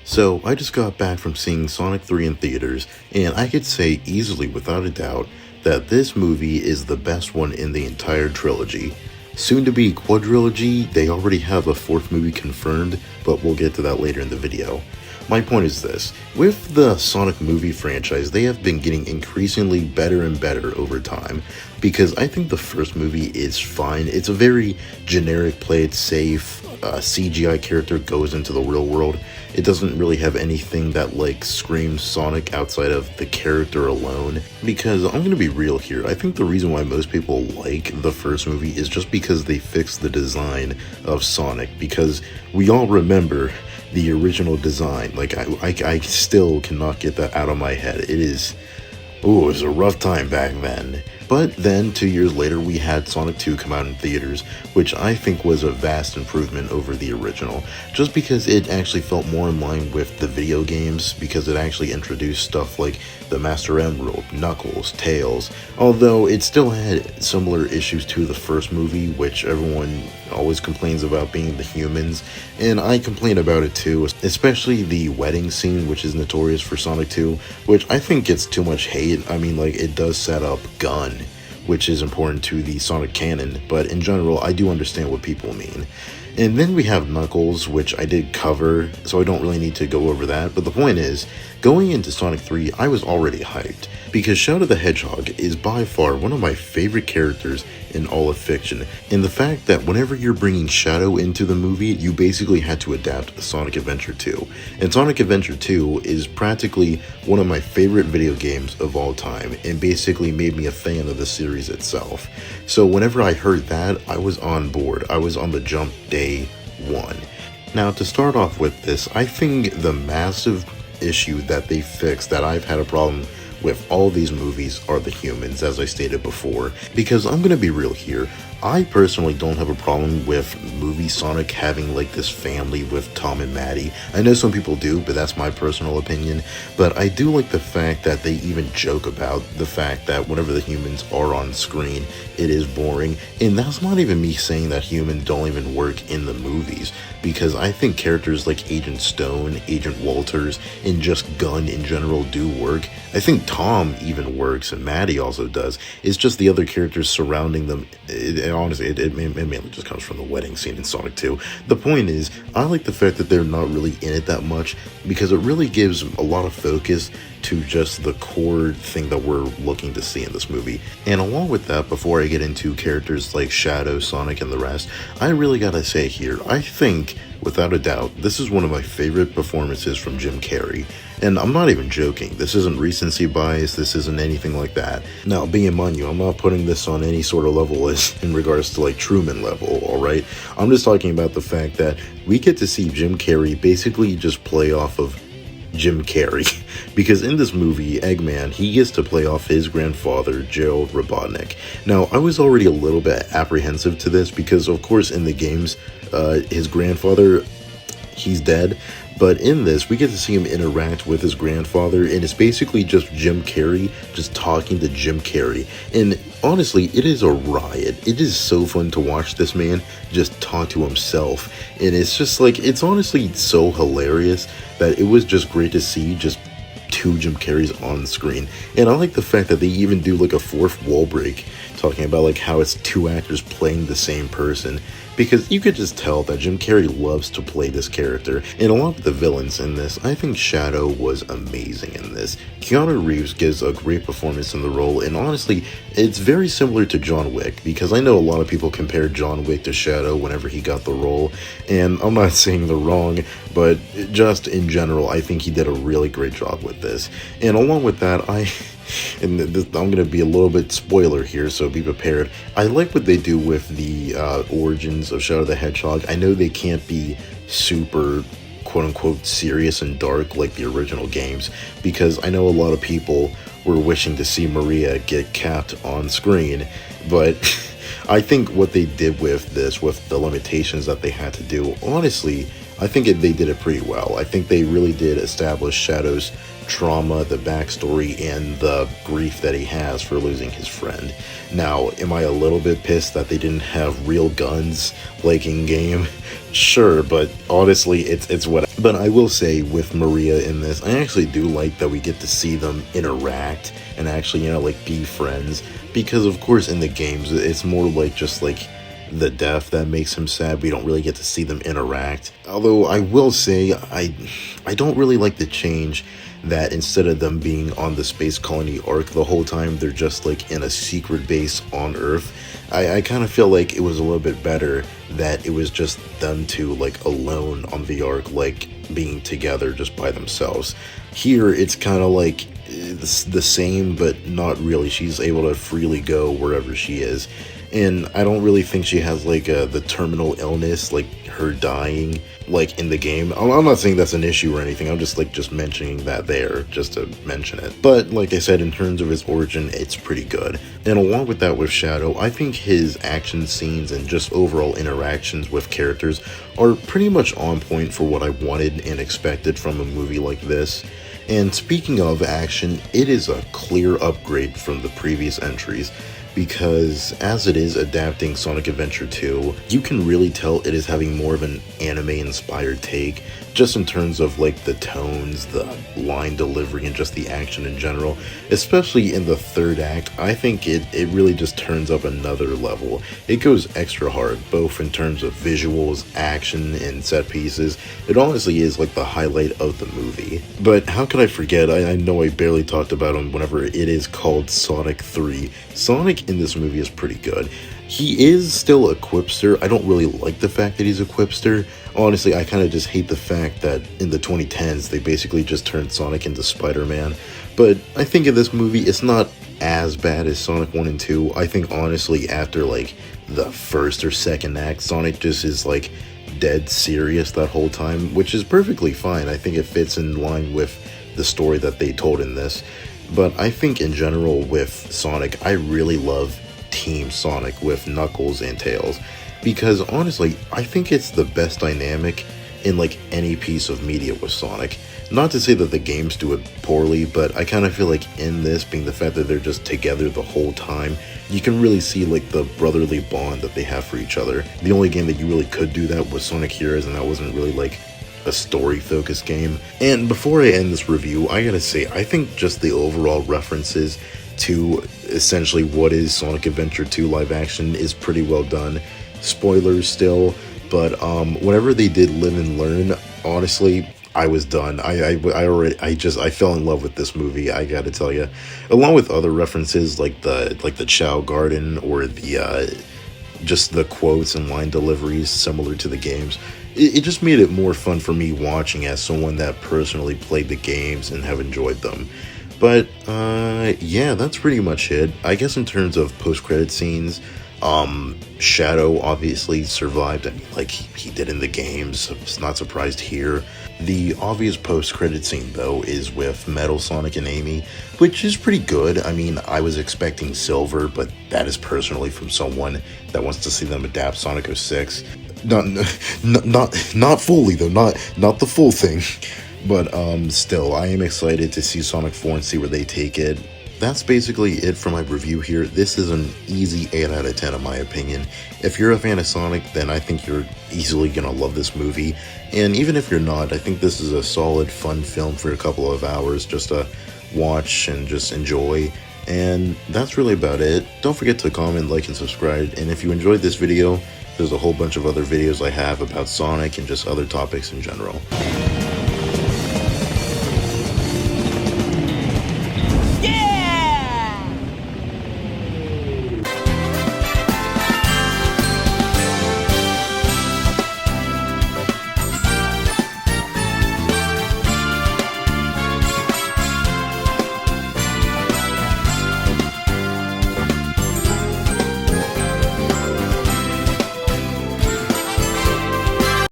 So, I just got back from seeing Sonic 3 in theaters, and I could say easily without a doubt that this movie is the best one in the entire trilogy. Soon to be quadrilogy, they already have a fourth movie confirmed, but we'll get to that later in the video. My point is this: with the Sonic movie franchise, they have been getting increasingly better and better over time, because I think the first movie is fine. It's a very generic, play it safe, CGI character goes into the real world. It doesn't really have anything that screams Sonic outside of the character alone. Because I'm gonna be real here, I think the reason why most people like the first movie is just because they fixed the design of Sonic. Because we all remember the original design. I still cannot get that out of my head. It was a rough time back then. But then 2 years later we had Sonic 2 come out in theaters, which I think was a vast improvement over the original, just because it actually felt more in line with the video games, because it actually introduced stuff like the Master Emerald, Knuckles, Tails, although it still had similar issues to the first movie, which everyone always complains about being the humans, and I complain about it too, especially the wedding scene, which is notorious for Sonic 2, which I think gets too much hate. I mean, it does set up Gun, which is important to the Sonic canon, but in general, I do understand what people mean. And then we have Knuckles, which I did cover, so I don't really need to go over that, but the point is, going into Sonic 3, I was already hyped, because Shadow the Hedgehog is by far one of my favorite characters in all of fiction, and the fact that whenever you're bringing Shadow into the movie, you basically had to adapt Sonic Adventure 2. And Sonic Adventure 2 is practically one of my favorite video games of all time, and basically made me a fan of the series itself. So whenever I heard that, I was on board. I was on the jump day one. Now, to start off with this, I think the massive issue that they fixed, that I've had a problem with all these movies, are the humans, as I stated before. Because I'm gonna be real here, I personally don't have a problem with movie Sonic having this family with Tom and Maddie. I know some people do, but that's my personal opinion. But I do like the fact that they even joke about the fact that whenever the humans are on screen, it is boring. And that's not even me saying that humans don't even work in the movies, because I think characters like Agent Stone, Agent Walters, and just Gun in general do work. I think Tom even works, and Maddie also does. It's just the other characters surrounding them. Honestly, it mainly just comes from the wedding scene in Sonic 2. The point is, I like the fact that they're not really in it that much, because it really gives a lot of focus to just the core thing that we're looking to see in this movie. And along with that, before I get into characters like Shadow, Sonic, and the rest, I really gotta say here, I think, without a doubt, this is one of my favorite performances from Jim Carrey. And I'm not even joking. This isn't recency bias. This isn't anything like that. Now, being in mind you, I'm not putting this on any sort of level as in regards to Truman level, alright? I'm just talking about the fact that we get to see Jim Carrey basically just play off of Jim Carrey. Because in this movie, Eggman, he gets to play off his grandfather, Gerald Robotnik. Now, I was already a little bit apprehensive to this, because of course in the games, his grandfather, he's dead. But in this, we get to see him interact with his grandfather, and it's basically just Jim Carrey just talking to Jim Carrey. And honestly, it is a riot. It is so fun to watch this man just talk to himself. And it's just it's honestly so hilarious that it was just great to see just two Jim Carreys on screen. And I like the fact that they even do a fourth wall break, talking about how it's two actors playing the same person, because you could just tell that Jim Carrey loves to play this character. And along with the villains in this, I think Shadow was amazing in this. Keanu Reeves gives a great performance in the role, and honestly, it's very similar to John Wick, because I know a lot of people compare John Wick to Shadow whenever he got the role, and I'm not saying they're wrong, but just in general, I think he did a really great job with this. And along with that, I'm going to be a little bit spoiler here, so be prepared. I like what they do with the origins of Shadow the Hedgehog. I know they can't be super quote-unquote serious and dark like the original games, because I know a lot of people were wishing to see Maria get capped on screen, but I think what they did with this, with the limitations that they had to do, honestly, I think they did it pretty well. I think they really did establish Shadow's trauma, the backstory, and the grief that he has for losing his friend. Now, am I a little bit pissed that they didn't have real guns like in game? Sure, but honestly, it's what. But I will say with Maria in this, I actually do like that we get to see them interact and actually, like be friends. Because of course in the games, it's more like just like the death that makes him sad. We don't really get to see them interact. Although I will say, I don't really like the change that instead of them being on the space colony Ark the whole time, they're just like in a secret base on Earth. I kind of feel like it was a little bit better that it was just them two like alone on the Ark, like being together just by themselves. Here it's kind of like the same, but not really. She's able to freely go wherever she is. And I don't really think she has like the terminal illness, like her dying, like in the game. I'm not saying that's an issue or anything. I'm just mentioning that there, just to mention it. But like I said, in terms of his origin, it's pretty good. And along with that, with Shadow, I think his action scenes and just overall interactions with characters are pretty much on point for what I wanted and expected from a movie like this. And speaking of action, it is a clear upgrade from the previous entries, because as it is adapting Sonic Adventure 2, you can really tell it is having more of an anime-inspired take, just in terms of like the tones, the line delivery, and just the action in general. Especially in the third act, I think it really just turns up another level. It goes extra hard, both in terms of visuals, action, and set pieces. It honestly is like the highlight of the movie. But how could I forget, I know I barely talked about him whenever it is called Sonic 3. Sonic in this movie is pretty good. He is still a quipster. I don't really like the fact that he's a quipster. Honestly, I kind of just hate the fact that in the 2010s, they basically just turned Sonic into Spider-Man. But I think in this movie, it's not as bad as Sonic 1 and 2. I think honestly, after like the first or second act, Sonic just is like dead serious that whole time, which is perfectly fine. I think it fits in line with the story that they told in this. But I think in general with Sonic, I really love Team Sonic with Knuckles and Tails, because honestly, I think it's the best dynamic in like any piece of media with Sonic. Not to say that the games do it poorly, but I kind of feel like in this, being the fact that they're just together the whole time, you can really see like the brotherly bond that they have for each other. The only game that you really could do that was Sonic Heroes, and that wasn't really like a story-focused game. And before I end this review, I gotta say, I think just the overall references to essentially what is Sonic Adventure 2 live action is pretty well done. Spoilers still, but whenever they did Live and Learn, honestly, I was done. I fell in love with this movie, I gotta tell you. Along with other references like the Chow Garden, or the just the quotes and line deliveries similar to the games. It just made it more fun for me watching as someone that personally played the games and have enjoyed them. But yeah, that's pretty much it. I guess in terms of post-credit scenes, Shadow obviously survived. I mean, like he did in the games. I'm not surprised here. The obvious post-credit scene, though, is with Metal Sonic and Amy, which is pretty good. I mean, I was expecting Silver, but that is personally from someone that wants to see them adapt Sonic 06. Not fully though, not the full thing. But still, I am excited to see Sonic 4 and see where they take it. That's basically it for my review here. This is an easy 8 out of 10 in my opinion. If you're a fan of Sonic, then I think you're easily gonna love this movie. And even if you're not, I think this is a solid, fun film for a couple of hours just to watch and just enjoy. And that's really about it. Don't forget to comment, like, and subscribe. And if you enjoyed this video, there's a whole bunch of other videos I have about Sonic and just other topics in general.